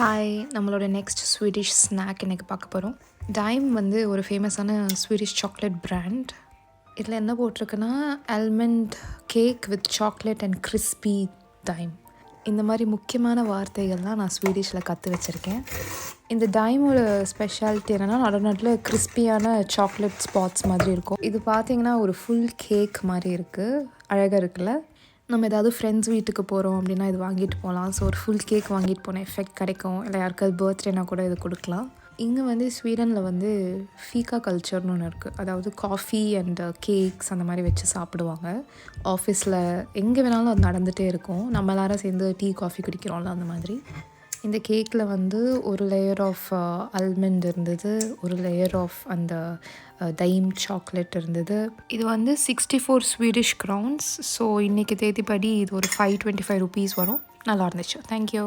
Hi, நம்மளோட next Swedish snack இன்றைக்கி பார்க்க போகிறோம். டைம் வந்து ஒரு ஃபேமஸான ஸ்வீடிஷ் சாக்லேட் பிராண்ட். இதில் என்ன போட்டிருக்குன்னா almond cake with chocolate and crispy time. இந்த மாதிரி முக்கியமான வார்த்தைகள்லாம் நான் ஸ்வீடிஷில் கற்று வச்சுருக்கேன். இந்த டைமோட ஸ்பெஷாலிட்டி என்னென்னா நடுநடுவில் கிறிஸ்பியான சாக்லேட் ஸ்பாட்ஸ் மாதிரி இருக்கும். இது பார்த்திங்கன்னா ஒரு ஃபுல் கேக் மாதிரி இருக்குது, அழகாக இருக்குல்ல. நம்ம ஏதாவது ஃப்ரெண்ட்ஸ் வீட்டுக்கு போகிறோம் அப்படின்னா இது வாங்கிட்டு போகலாம். ஸோ ஒரு ஃபுல் கேக் வாங்கிட்டு போன எஃபெக்ட் கிடைக்கும். இல்லை யாருக்காவது பர்த்டேனா கூட இது கொடுக்கலாம். இங்கே வந்து ஸ்வீடனில் வந்து ஃபீக்கா கல்ச்சர்னு ஒன்று இருக்குது. அதாவது காஃபி அண்ட் கேக்ஸ் அந்த மாதிரி வச்சு சாப்பிடுவாங்க. ஆஃபீஸில் எங்கே வேணாலும் அது நடந்துகிட்டே இருக்கும். நம்ம எல்லாரும் சேர்ந்து டீ காஃபி குடிக்கிறோம்ல, அந்த மாதிரி. இந்த கேக்கில் வந்து ஒரு லேயர் ஆஃப் ஆல்மண்ட் இருந்தது, ஒரு லேயர் ஆஃப் அந்த டைம் சாக்லேட் இருந்தது. இது வந்து 64 ஸ்வீடிஷ் க்ரௌன்ஸ். ஸோ இன்றைக்கி தேதிப்படி இது ஒரு 525 ருபீஸ் வரும். நல்லா இருந்துச்சு. தேங்க்யூ.